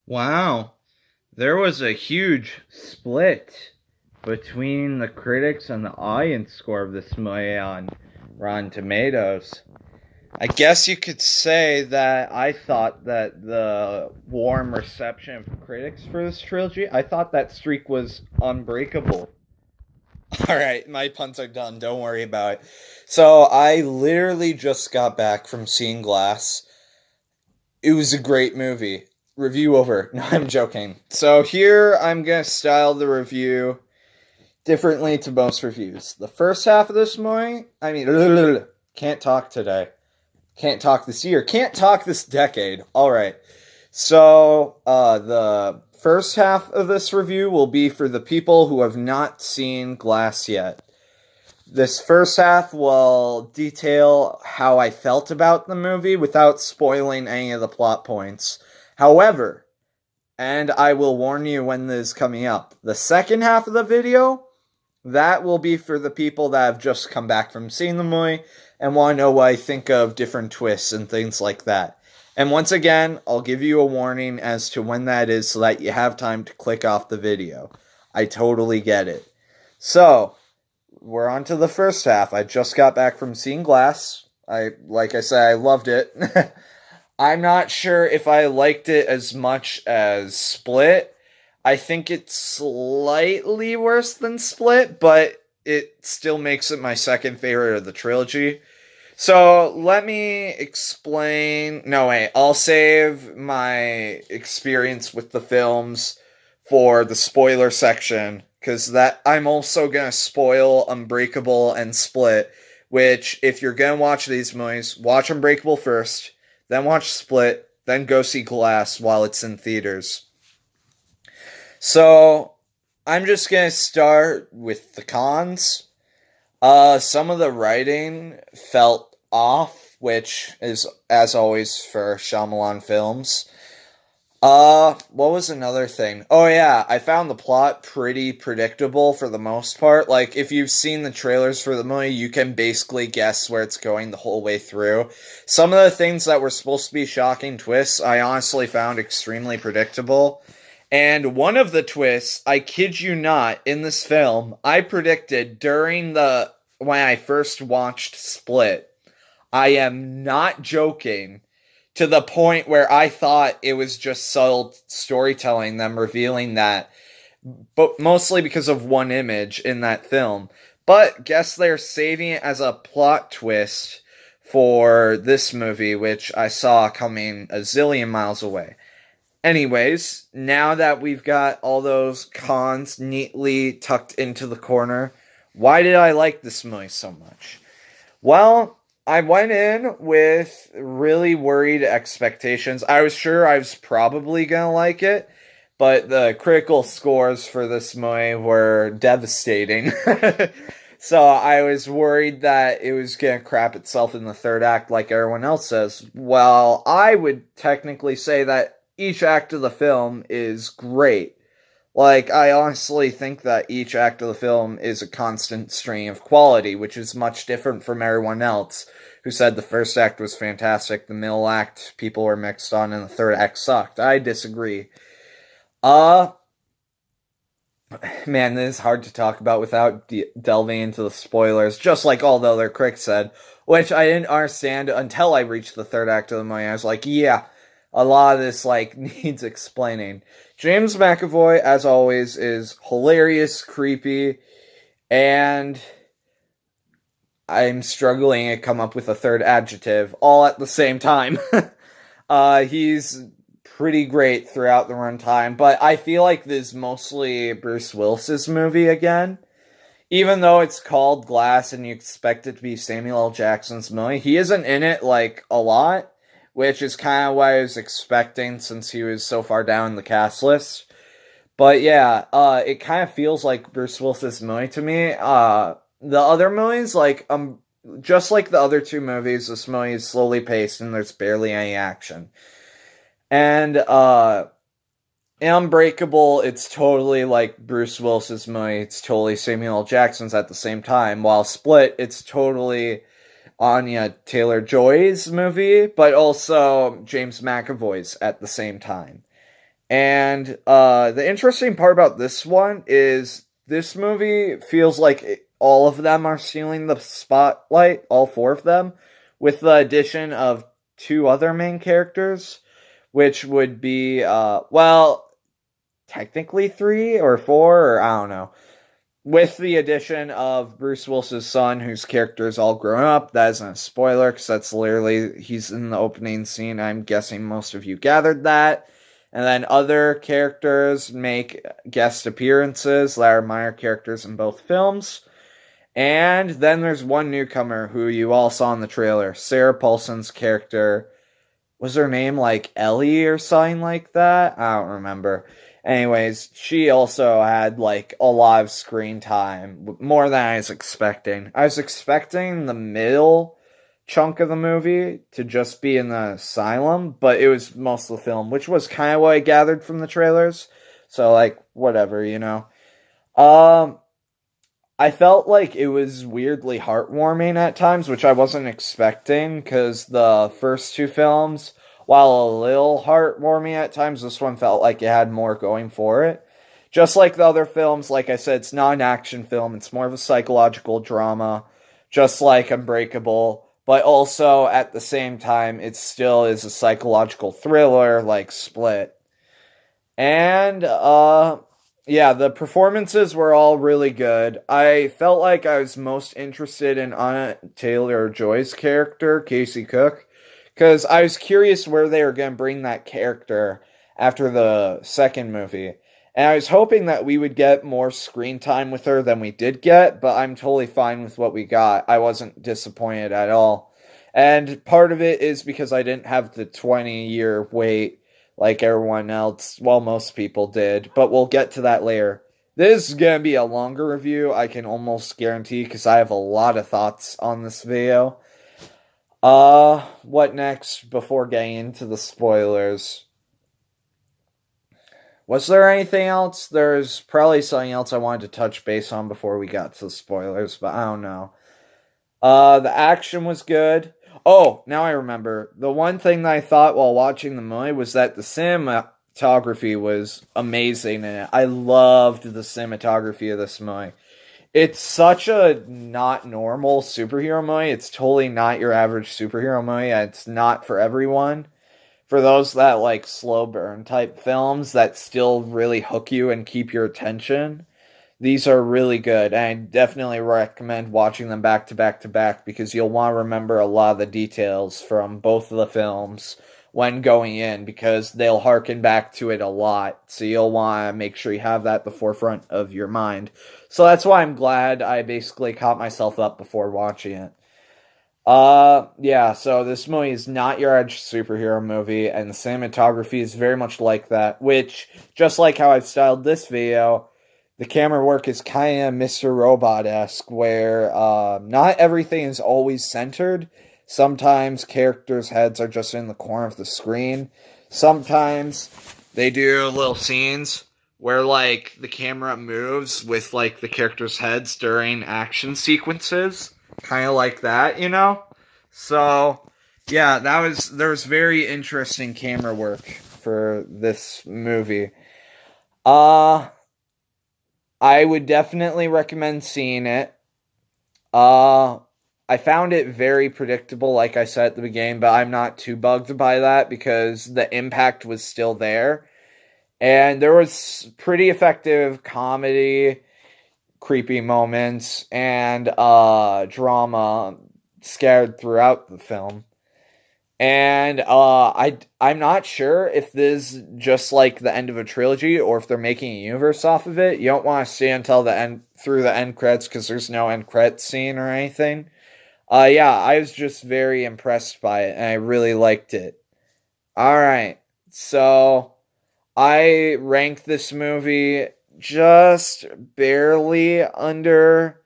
Wow, there was a huge split between the critics and the audience score of this movie on Rotten Tomatoes. I guess you could say that I thought that the warm reception of critics for this trilogy, I thought that streak was unbreakable. Alright, my puns are done. Don't worry about it. So, I literally just got back from seeing Glass. It was a great movie. Review over. No, I'm joking. So, here I'm going to style the review differently to most reviews. The first half of this movie, can't talk today. Can't talk this year. Can't talk this decade. Alright. So, the first half of this review will be for the people who have not seen Glass yet. This first half will detail how I felt about the movie without spoiling any of the plot points. However, and I will warn you when this is coming up, the second half of the video, that will be for the people that have just come back from seeing the movie and want to know what I think of different twists and things like that. And once again, I'll give you a warning as to when that is so that you have time to click off the video. I totally get it. So, we're on to the first half. I just got back from seeing Glass. Like I said, I loved it. I'm not sure if I liked it as much as Split. I think it's slightly worse than Split, but it still makes it my second favorite of the trilogy. So, let me explain... No, wait. I'll save my experience with the films for the spoiler section, because I'm also going to spoil Unbreakable and Split, which, if you're going to watch these movies, watch Unbreakable first, then watch Split, then go see Glass while it's in theaters. So, I'm just going to start with the cons. Some of the writing felt off, which is, as always, for Shyamalan films. What was another thing? Oh yeah, I found the plot pretty predictable for the most part. Like, if you've seen the trailers for the movie, you can basically guess where it's going the whole way through. Some of the things that were supposed to be shocking twists, I honestly found extremely predictable. And one of the twists, I kid you not, in this film, I predicted when I first watched Split. I am not joking, to the point where I thought it was just subtle storytelling, them revealing that, but mostly because of one image in that film. But guess they're saving it as a plot twist for this movie, which I saw coming a zillion miles away. Anyways, now that we've got all those cons neatly tucked into the corner, why did I like this movie so much? Well, I went in with really worried expectations. I was sure I was probably going to like it, but the critical scores for this movie were devastating. So I was worried that it was going to crap itself in the third act like everyone else says. Well, I would technically say that each act of the film is great. Like, I honestly think that each act of the film is a constant stream of quality, which is much different from everyone else who said the first act was fantastic, the middle act people were mixed on, and the third act sucked. I disagree. Man, this is hard to talk about without delving into the spoilers, just like all the other critics said, which I didn't understand until I reached the third act of the movie. I was like, yeah, a lot of this, needs explaining. James McAvoy, as always, is hilarious, creepy, and I'm struggling to come up with a third adjective, all at the same time. He's pretty great throughout the runtime, but I feel like this is mostly Bruce Willis's movie again. Even though it's called Glass and you expect it to be Samuel L. Jackson's movie, he isn't in it, a lot, which is kind of what I was expecting since he was so far down the cast list. But yeah, it kind of feels like Bruce Willis's movie to me. The other movies, just like the other two movies, this movie is slowly paced and there's barely any action. And, in Unbreakable, it's totally like Bruce Willis's movie, it's totally Samuel L. Jackson's at the same time, while Split, it's totally Anya Taylor-Joy's movie, but also James McAvoy's at the same time. And the interesting part about this one is this movie feels like all of them are stealing the spotlight, all four of them, with the addition of two other main characters, which would be, well, technically three or four, or I don't know. With the addition of Bruce Willis's son, whose character is all grown up. That isn't a spoiler, because that's literally, he's in the opening scene. I'm guessing most of you gathered that. And then other characters make guest appearances that are minor characters in both films. And then there's one newcomer who you all saw in the trailer. Sarah Paulson's character. Was her name like Ellie or something like that? I don't remember. Anyways, she also had like a lot of screen time. More than I was expecting. I was expecting the middle chunk of the movie to just be in the asylum, but it was most of the film, which was kind of what I gathered from the trailers. So like, whatever, you know. I felt like it was weirdly heartwarming at times, which I wasn't expecting, because the first two films, while a little heartwarming at times, this one felt like it had more going for it. Just like the other films, like I said, it's not an action film, it's more of a psychological drama, just like Unbreakable, but also at the same time, it still is a psychological thriller like Split. And, yeah, the performances were all really good. I felt like I was most interested in Anya Taylor-Joy's character, Casey Cook, because I was curious where they were going to bring that character after the second movie. And I was hoping that we would get more screen time with her than we did get, but I'm totally fine with what we got. I wasn't disappointed at all. And part of it is because I didn't have the 20-year wait like everyone else, well, most people did, but we'll get to that later. This is going to be a longer review, I can almost guarantee, because I have a lot of thoughts on this video. What next before getting into the spoilers? Was there anything else? There's probably something else I wanted to touch base on before we got to the spoilers, but I don't know. The action was good. Oh, now I remember. The one thing that I thought while watching the movie was that the cinematography was amazing in it. I loved the cinematography of this movie. It's such a not normal superhero movie. It's totally not your average superhero movie. It's not for everyone. For those that like slow burn type films that still really hook you and keep your attention, these are really good. And I definitely recommend watching them back to back to back, because you'll want to remember a lot of the details from both of the films when going in, because they'll harken back to it a lot. So you'll want to make sure you have that at the forefront of your mind. So that's why I'm glad I basically caught myself up before watching it. Yeah, so this movie is not your average superhero movie, and the cinematography is very much like that, which, just like how I've styled this video, the camera work is kind of Mr. Robot-esque, where not everything is always centered. Sometimes characters' heads are just in the corner of the screen. Sometimes they do little scenes where, like, the camera moves with, like, the characters' heads during action sequences. Kind of like that, you know? So, yeah, there was very interesting camera work for this movie. I would definitely recommend seeing it. I found it very predictable, like I said at the beginning, but I'm not too bugged by that because the impact was still there. And there was pretty effective comedy, creepy moments, and drama scattered throughout the film. And I'm not sure if this is just like the end of a trilogy or if they're making a universe off of it. You don't want to stay until the end, through the end credits, because there's no end credits scene or anything. Yeah, I was just very impressed by it, and I really liked it. Alright, so I rank this movie just barely under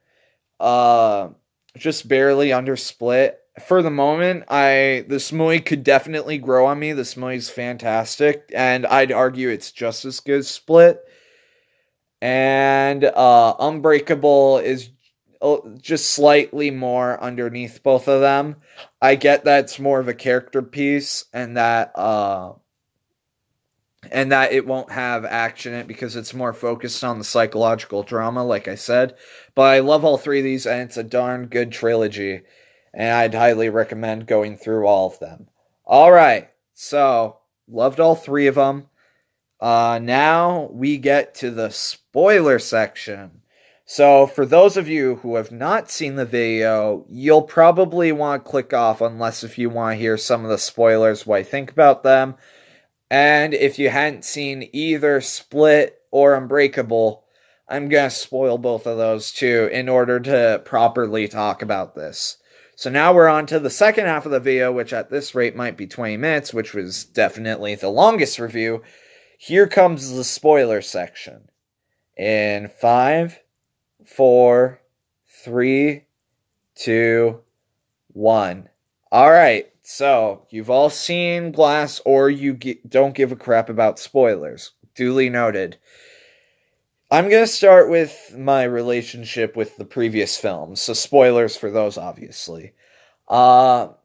Split. For the moment, this movie could definitely grow on me. This movie's fantastic, and I'd argue it's just as good as Split. And Unbreakable is just slightly more underneath both of them. I get that it's more of a character piece, and that and that it won't have action in it because it's more focused on the psychological drama, like I said. But I love all three of these, and it's a darn good trilogy, and I'd highly recommend going through all of them. All right, so loved all three of them. Now we get to the spoiler section. So, for those of you who have not seen the video, you'll probably want to click off unless if you want to hear some of the spoilers, what I think about them. And if you hadn't seen either Split or Unbreakable, I'm going to spoil both of those too in order to properly talk about this. So now we're on to the second half of the video, which at this rate might be 20 minutes, which was definitely the longest review. Here comes the spoiler section. In 5, 4, 3, 2, 1. Alright, so you've all seen Glass or you don't give a crap about spoilers. Duly noted. I'm going to start with my relationship with the previous films, so spoilers for those, obviously. The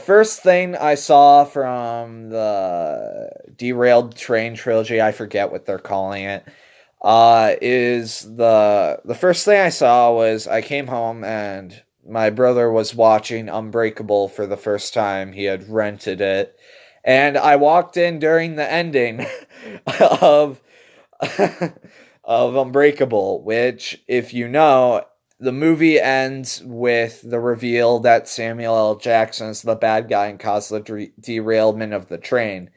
first thing I saw from the Derailed Train trilogy, I forget what they're calling it, is the first thing I saw was I came home and my brother was watching Unbreakable for the first time. He had rented it, and I walked in during the ending of of Unbreakable, which, if you know, the movie ends with the reveal that Samuel L. Jackson is the bad guy and caused the derailment of the train.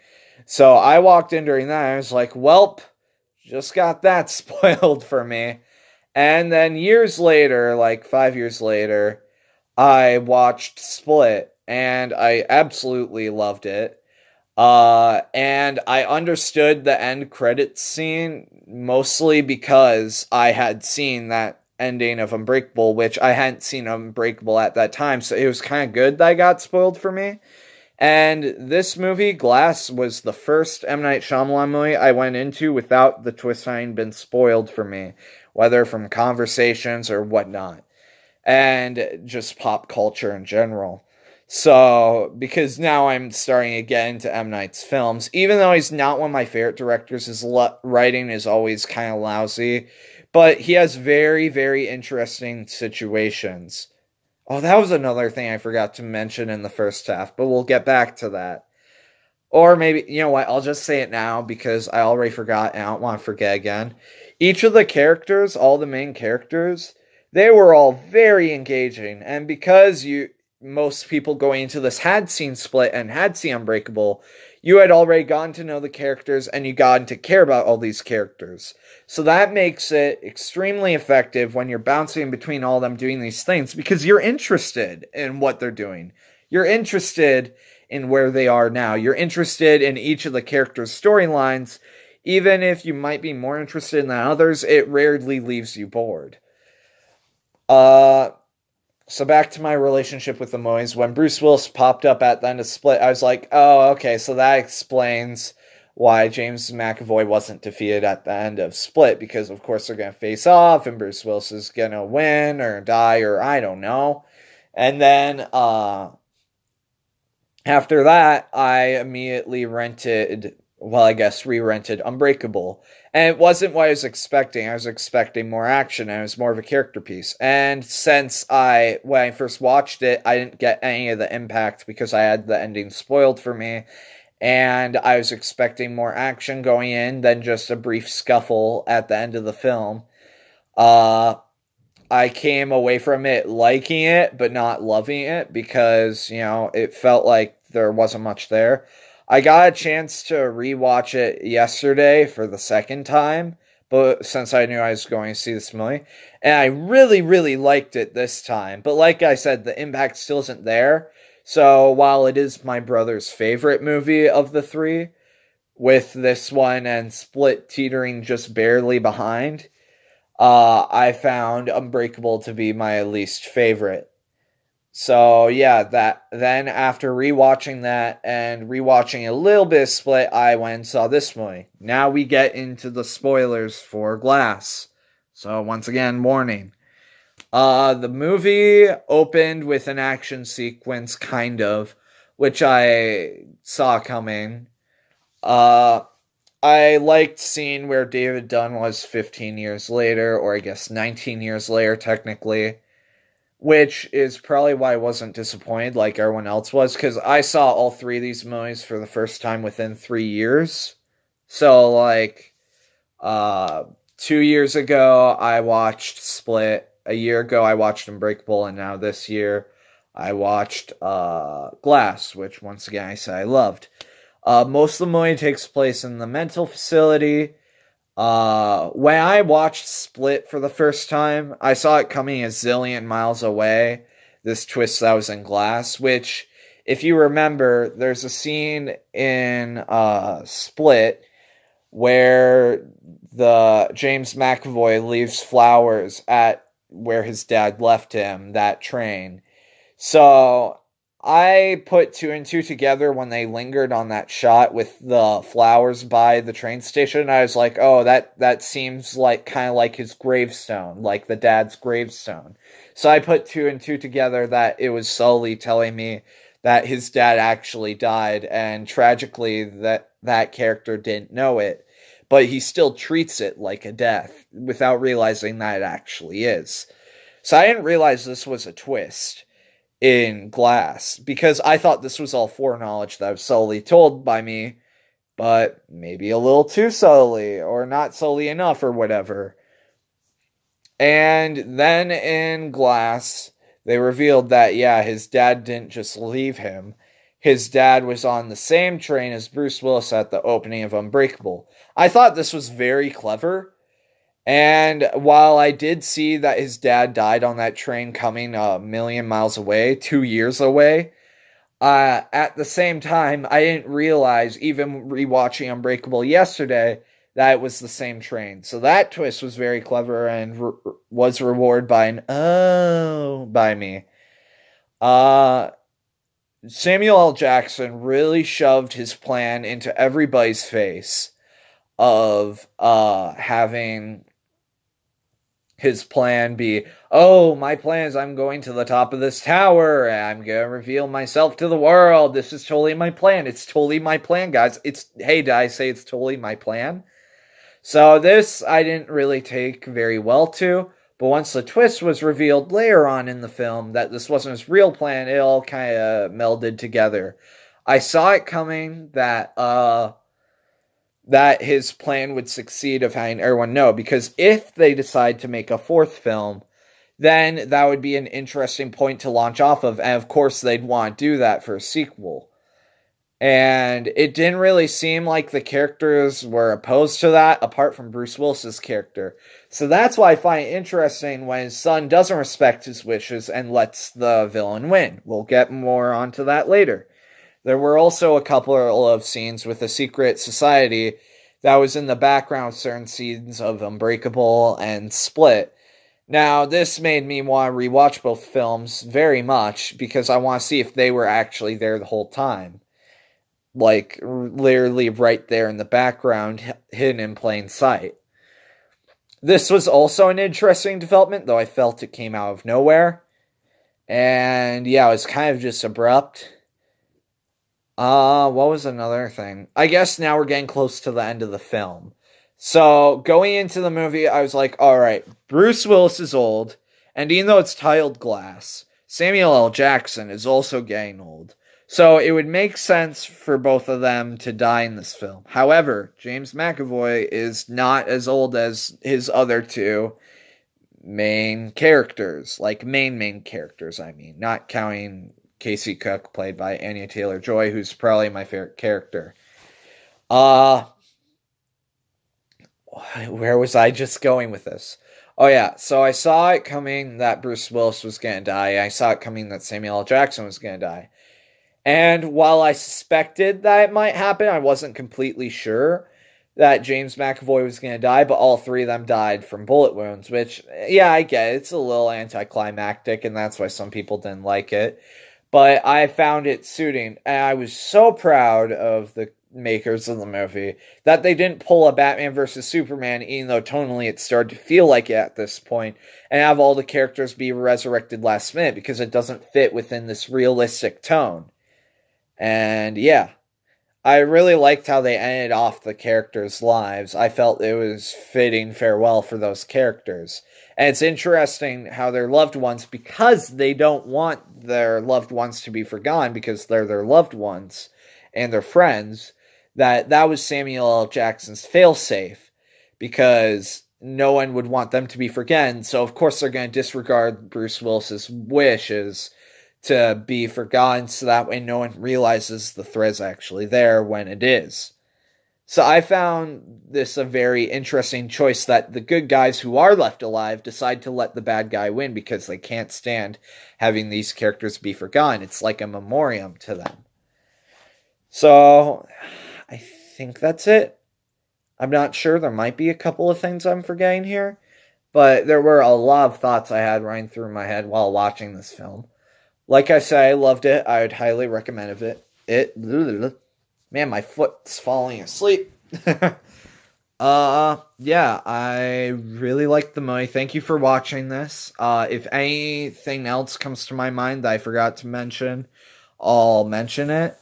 So I walked in during that, and I was like, welp, just got that spoiled for me. And then years later, like 5 years later, I watched Split, and I absolutely loved it. And I understood the end credits scene mostly because I had seen that ending of Unbreakable, which I hadn't seen Unbreakable at that time, so it was kind of good that I got spoiled for me. And this movie, Glass, was the first M. Night Shyamalan movie I went into without the twist having been spoiled for me, whether from conversations or whatnot, and just pop culture in general. So, because now I'm starting to get into M. Night's films, even though he's not one of my favorite directors, his writing is always kind of lousy, but he has very, very interesting situations. Oh, that was another thing I forgot to mention in the first half, but we'll get back to that. Or maybe, you know what, I'll just say it now because I already forgot and I don't want to forget again. Each of the characters, all the main characters, they were all very engaging, and because most people going into this had seen Split and had seen Unbreakable, you had already gotten to know the characters and you gotten to care about all these characters. So that makes it extremely effective when you're bouncing between all of them doing these things because you're interested in what they're doing. You're interested in where they are now. You're interested in each of the characters' storylines. Even if you might be more interested than others, it rarely leaves you bored. So back to my relationship with the Moyes. When Bruce Willis popped up at the end of Split, I was like, oh, okay, so that explains why James McAvoy wasn't defeated at the end of Split, because of course they're going to face off, and Bruce Willis is going to win or die, or I don't know. And then, after that, I immediately re-rented Unbreakable. And it wasn't what I was expecting. I was expecting more action, and it was more of a character piece. And since when I first watched it, I didn't get any of the impact because I had the ending spoiled for me. And I was expecting more action going in than just a brief scuffle at the end of the film. I came away from it liking it, but not loving it because, it felt like there wasn't much there. I got a chance to rewatch it yesterday for the second time, but since I knew I was going to see this movie, and I really, really liked it this time. But like I said, the impact still isn't there. So while it is my brother's favorite movie of the three, with this one and Split teetering just barely behind, I found Unbreakable to be my least favorite. So yeah, then after rewatching that and rewatching a little bit of Split, I went and saw this movie. Now we get into the spoilers for Glass. So once again, warning. The movie opened with an action sequence, kind of, which I saw coming. I liked seeing where David Dunn was 15 years later, or I guess 19 years later, technically, which is probably why I wasn't disappointed like everyone else was, because I saw all three of these movies for the first time within 3 years. So, like, 2 years ago, I watched Split. A year ago, I watched Unbreakable, and now this year, I watched Glass, which, once again, I said I loved. Most of the movie takes place in the mental facility. When I watched Split for the first time, I saw it coming a zillion miles away, this twist that was in Glass, which, if you remember, there's a scene in Split where the James McAvoy leaves flowers at where his dad left him, that train. So I put two and two together when they lingered on that shot with the flowers by the train station. I was like, oh, that seems like kind of like his gravestone, like the dad's gravestone. So I put two and two together that it was Sully telling me that his dad actually died, and tragically that character didn't know it, but he still treats it like a death without realizing that it actually is. So I didn't realize this was a twist in Glass, because I thought this was all foreknowledge that was solely told by me, but maybe a little too subtly, or not subtly enough, or whatever. And then in Glass, they revealed that, yeah, his dad didn't just leave him. His dad was on the same train as Bruce Willis at the opening of Unbreakable. I thought this was very clever. And while I did see that his dad died on that train coming a million miles away, 2 years away, at the same time, I didn't realize, even rewatching Unbreakable yesterday, that it was the same train. So that twist was very clever and was rewarded by an oh by me. Samuel L. Jackson really shoved his plan into everybody's face of having his plan be, oh, my plan is I'm going to the top of this tower, and I'm going to reveal myself to the world. This is totally my plan. It's totally my plan, guys. Hey, did I say it's totally my plan? So this I didn't really take very well to, but once the twist was revealed later on in the film that this wasn't his real plan, it all kind of melded together. I saw it coming that his plan would succeed of having everyone know, because if they decide to make a fourth film, then that would be an interesting point to launch off of, and of course they'd want to do that for a sequel. And it didn't really seem like the characters were opposed to that, apart from Bruce Willis's character. So that's why I find it interesting when his son doesn't respect his wishes and lets the villain win. We'll get more onto that later. There were also a couple of scenes with a secret society that was in the background, certain scenes of Unbreakable and Split. Now, this made me want to rewatch both films very much, because I want to see if they were actually there the whole time. Like, literally right there in the background, hidden in plain sight. This was also an interesting development, though I felt it came out of nowhere. And yeah, it was kind of just abrupt. What was another thing? I guess now we're getting close to the end of the film. So, going into the movie, I was like, alright, Bruce Willis is old, and even though it's titled Glass, Samuel L. Jackson is also getting old. So it would make sense for both of them to die in this film. However, James McAvoy is not as old as his other two main characters. Like, main characters, I mean. Not counting Casey Cook, played by Anya Taylor-Joy, who's probably my favorite character. Where was I just going with this? Oh yeah, so I saw it coming that Bruce Willis was going to die. I saw it coming that Samuel L. Jackson was going to die. And while I suspected that it might happen, I wasn't completely sure that James McAvoy was going to die, but all three of them died from bullet wounds, which, yeah, I get it. It's a little anticlimactic, and that's why some people didn't like it. But I found it suiting, and I was so proud of the makers of the movie that they didn't pull a Batman vs. Superman, even though tonally it started to feel like it at this point, and have all the characters be resurrected last minute, because it doesn't fit within this realistic tone. And yeah, I really liked how they ended off the characters' lives. I felt it was fitting farewell for those characters. And it's interesting how their loved ones, because they don't want their loved ones to be forgotten because they're their loved ones and their friends, that was Samuel L. Jackson's failsafe because no one would want them to be forgotten. So, of course, they're going to disregard Bruce Willis's wishes to be forgotten so that way no one realizes the thread's actually there when it is. So I found this a very interesting choice that the good guys who are left alive decide to let the bad guy win because they can't stand having these characters be forgotten. It's like a memoriam to them. So I think that's it. I'm not sure. There might be a couple of things I'm forgetting here, but there were a lot of thoughts I had running through my head while watching this film. Like I said, I loved it. I would highly recommend it. Man, my foot's falling asleep. Yeah, I really liked the movie. Thank you for watching this. If anything else comes to my mind that I forgot to mention, I'll mention it.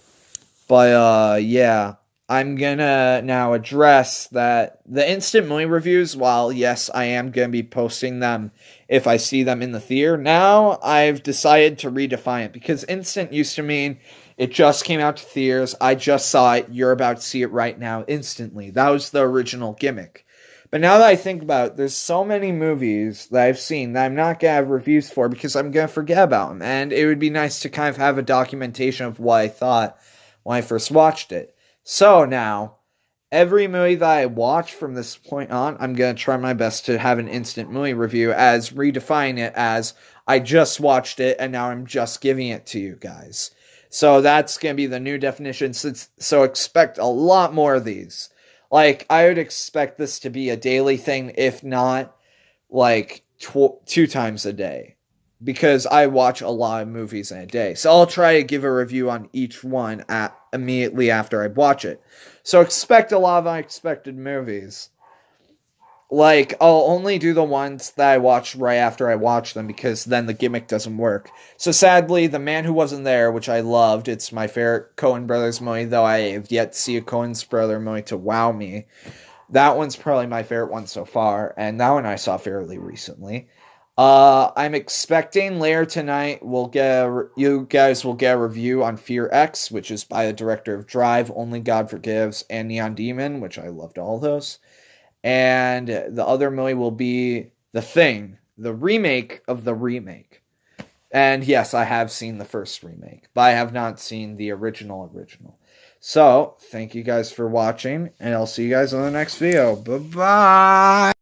But, yeah, I'm gonna now address that the instant movie reviews, while yes, I am gonna be posting them if I see them in the theater, now I've decided to redefine it because instant used to mean it just came out to theaters, I just saw it, you're about to see it right now instantly. That was the original gimmick. But now that I think about it, there's so many movies that I've seen that I'm not going to have reviews for because I'm going to forget about them. And it would be nice to kind of have a documentation of what I thought when I first watched it. So now, every movie that I watch from this point on, I'm going to try my best to have an instant movie review as redefine it as I just watched it and now I'm just giving it to you guys. So that's going to be the new definition. So expect a lot more of these. Like, I would expect this to be a daily thing, if not, like, 2 times a day. Because I watch a lot of movies in a day. So I'll try to give a review on each one immediately after I watch it. So expect a lot of unexpected movies. Like, I'll only do the ones that I watch right after I watch them because then the gimmick doesn't work. So sadly, The Man Who Wasn't There, which I loved, it's my favorite Coen Brothers movie, though I have yet to see a Coen Brothers movie to wow me. That one's probably my favorite one so far, and that one I saw fairly recently. I'm expecting later tonight you guys will get a review on Fear X, which is by the director of Drive, Only God Forgives, and Neon Demon, which I loved all those. And the other movie will be The Thing, the remake of the remake. And yes, I have seen the first remake, but I have not seen the original. So, thank you guys for watching, and I'll see you guys in the next video. Bye-bye!